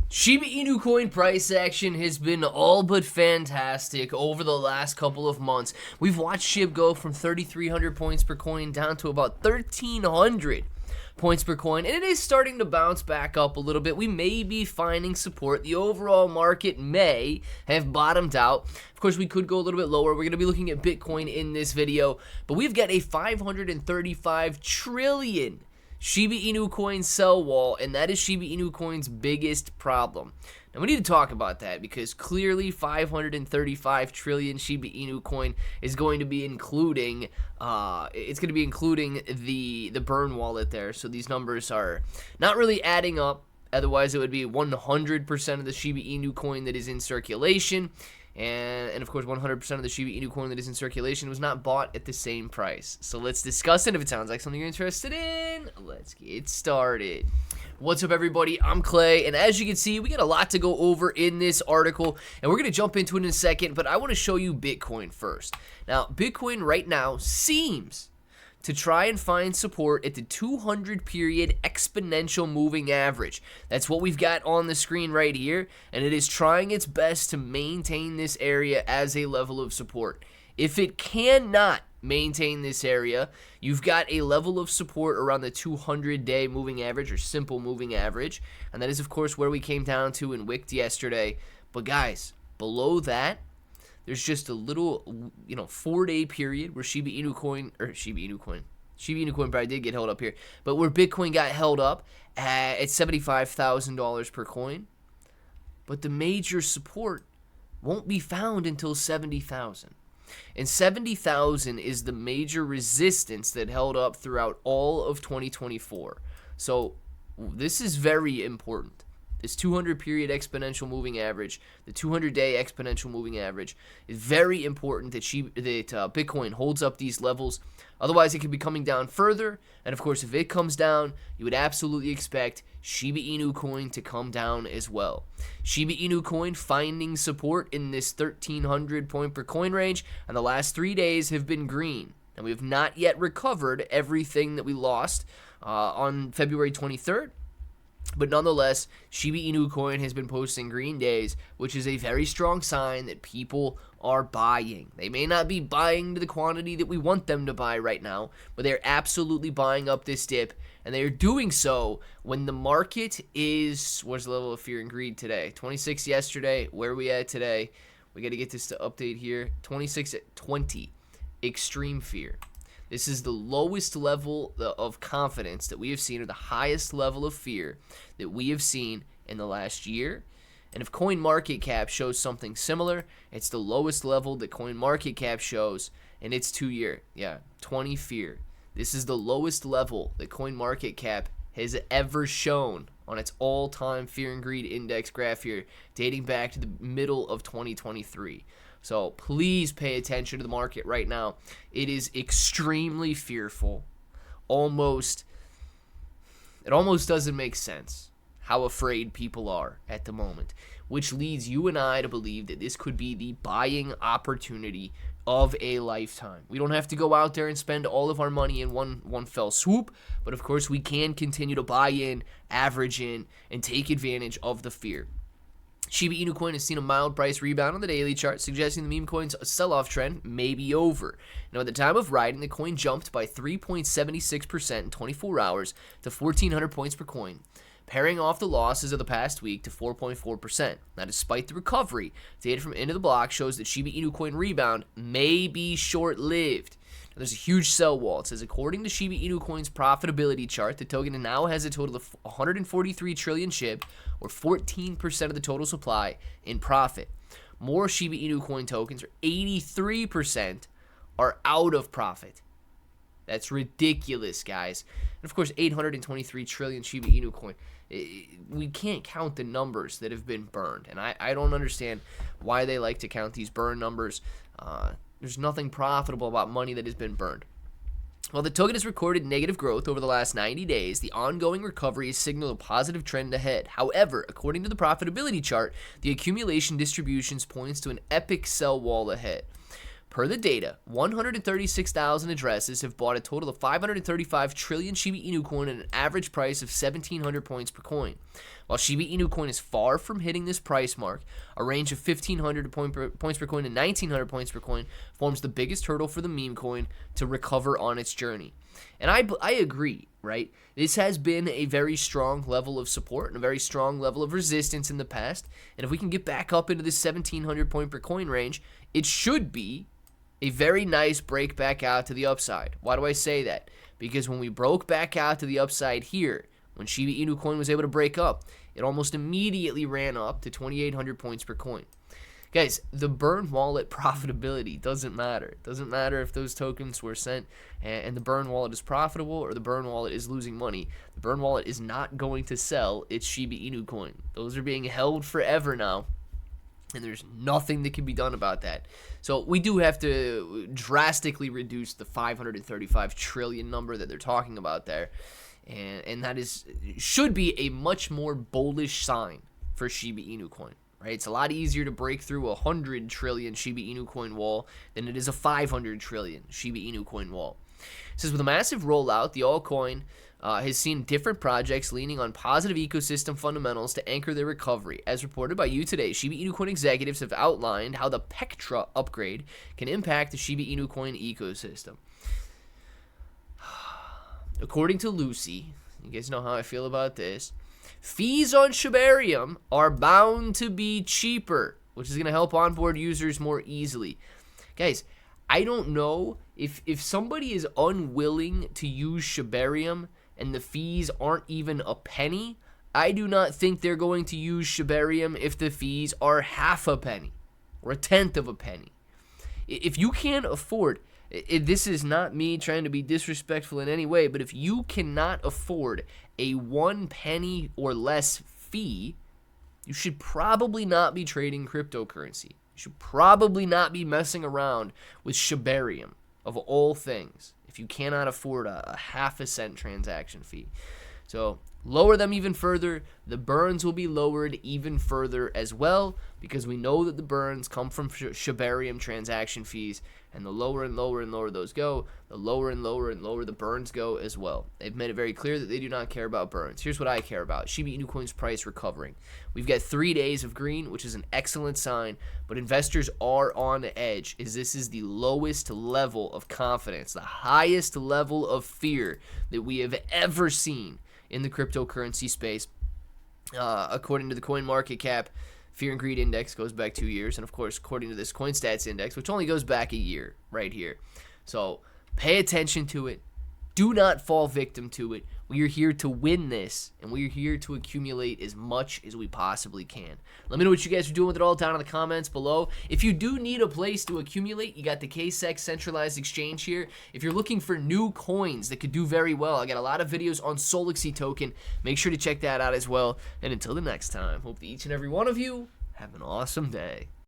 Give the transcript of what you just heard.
Shiba Inu coin price action has been all but fantastic over the last couple of months. We've watched Shib go from 3,300 points per coin down to about 1,300 points per coin, and it is starting to bounce back up a little bit. We may be finding support. The overall market may have bottomed out. Of course, we could go a little bit lower. We're going to be looking at Bitcoin in this video, but we've got a 535 trillion Shiba Inu coin sell wall, and that is Shiba Inu coin's biggest problem. Now we need to talk about that because clearly 535 trillion Shiba Inu coin is going to be including the burn wallet there. So these numbers are not really adding up. Otherwise, it would be 100% of the Shiba Inu coin that is in circulation. And of course, 100% of the Shiba Inu coin that is in circulation was not bought at the same price. So let's discuss it. If it sounds like something you're interested in, let's get started. What's up, everybody? I'm Clay, and as you can see, we got a lot to go over in this article, and we're going to jump into it in a second, but I want to show you Bitcoin first. Now, Bitcoin right now seems to try and find support at the 200 period exponential moving average. That's what we've got on the screen right here, and it is trying its best to maintain this area as a level of support. If it cannot maintain this area, you've got a level of support around the 200-day moving average or simple moving average, and that is of course where we came down to and wicked yesterday. But guys, below that, there's just a little, 4-day period where Shiba Inu coin probably did get held up here, but where Bitcoin got held up at $75,000 per coin. But the major support won't be found until 70,000. And 70,000 is the major resistance that held up throughout all of 2024. So this is very important. This 200 period exponential moving average, the 200-day exponential moving average, is very important that Bitcoin holds up these levels. Otherwise, it could be coming down further. And of course, if it comes down, you would absolutely expect Shiba Inu coin to come down as well. Shiba Inu coin finding support in this 1,300 point per coin range, and the last 3 days have been green. And we have not yet recovered everything that we lost on February 23rd. But nonetheless, Shiba Inu coin has been posting green days, which is a very strong sign that people are buying. They may not be buying to the quantity that we want them to buy right now, but they're absolutely buying up this dip, and they are doing so when the market is, what's the level of fear and greed today? 26 yesterday. Where are we at today? We got to get this to update here. 26 at 20. Extreme fear. This is the lowest level of confidence that we have seen, or the highest level of fear that we have seen in the last year. And if CoinMarketCap shows something similar, it's the lowest level that CoinMarketCap shows in its 2-year. 20 fear. This is the lowest level that CoinMarketCap has ever shown on its all-time fear and greed index graph here, dating back to the middle of 2023. So please pay attention to the market right now. It is extremely fearful. It almost doesn't make sense how afraid people are at the moment, which leads you and I to believe that this could be the buying opportunity of a lifetime. We don't have to go out there and spend all of our money in one fell swoop, but of course we can continue to buy in, average in, and take advantage of the fear. Shiba Inu coin has seen a mild price rebound on the daily chart, suggesting the meme coin's sell-off trend may be over. Now, at the time of writing, the coin jumped by 3.76% in 24 hours to 1,400 points per coin, pairing off the losses of the past week to 4.4%. Now, despite the recovery, data from Into the Block shows that Shiba Inu coin rebound may be short-lived. There's a huge sell wall. It says, according to Shiba Inu coin's profitability chart, the token now has a total of 143 trillion SHIB, or 14% of the total supply, in profit. More Shiba Inu coin tokens, or 83%, are out of profit. That's ridiculous, guys. And of course, 823 trillion Shiba Inu coin. We can't count the numbers that have been burned, and I don't understand why they like to count these burn numbers. There's nothing profitable about money that has been burned. While the token has recorded negative growth over the last 90 days, the ongoing recovery has signaled a positive trend ahead. However, according to the profitability chart, the accumulation distributions points to an epic sell wall ahead. Per the data, 136,000 addresses have bought a total of 535 trillion Shiba Inu coin at an average price of 1,700 points per coin. While Shiba Inu coin is far from hitting this price mark, a range of 1,500 points per coin to 1,900 points per coin forms the biggest hurdle for the meme coin to recover on its journey. And I agree, right? This has been a very strong level of support and a very strong level of resistance in the past. And if we can get back up into this 1,700 point per coin range, it should be a very nice break back out to the upside. Why do I say that? Because when we broke back out to the upside here, when Shiba Inu coin was able to break up, it almost immediately ran up to 2,800 points per coin. Guys, the burn wallet profitability doesn't matter. It doesn't matter if those tokens were sent and the burn wallet is profitable or the burn wallet is losing money. The burn wallet is not going to sell its Shiba Inu coin. Those are being held forever now, and there's nothing that can be done about that. So we do have to drastically reduce the 535 trillion number that they're talking about there. And that should be a much more bullish sign for Shiba Inu coin, right? It's a lot easier to break through a 100 trillion Shiba Inu coin wall than it is a 500 trillion Shiba Inu coin wall. It says with a massive rollout, the altcoin has seen different projects leaning on positive ecosystem fundamentals to anchor their recovery. As reported by You Today, Shiba Inu coin executives have outlined how the Pectra upgrade can impact the Shiba Inu coin ecosystem. According to Lucy, you guys know how I feel about this, fees on Shibarium are bound to be cheaper, which is going to help onboard users more easily. Guys, I don't know if somebody is unwilling to use Shibarium and the fees aren't even a penny, I do not think they're going to use Shibarium if the fees are half a penny or a tenth of a penny. If you can't afford, this is not me trying to be disrespectful in any way, but if you cannot afford a 1 penny or less fee, you should probably not be trading cryptocurrency. You should probably not be messing around with Shibarium, of all things, if you cannot afford a half a cent transaction fee. So lower them even further. The burns will be lowered even further as well, because we know that the burns come from Shibarium transaction fees, and the lower and lower and lower those go, the lower and lower and lower the burns go as well. They've made it very clear that they do not care about burns. Here's what I care about: Shiba Inu coin's price recovering. We've got 3 days of green, which is an excellent sign, but investors are on edge, as this is the lowest level of confidence, the highest level of fear that we have ever seen in the cryptocurrency space. According to the CoinMarketCap Fear and Greed Index, goes back 2 years, and of course according to this CoinStats Index, which only goes back a year right here. So pay attention to it. Do not fall victim to it. We are here to win this, and we are here to accumulate as much as we possibly can. Let me know what you guys are doing with it all down in the comments below. If you do need a place to accumulate, you got the KSEC centralized exchange here. If you're looking for new coins that could do very well, I got a lot of videos on Solixy token. Make sure to check that out as well. And until the next time, hope that each and every one of you have an awesome day.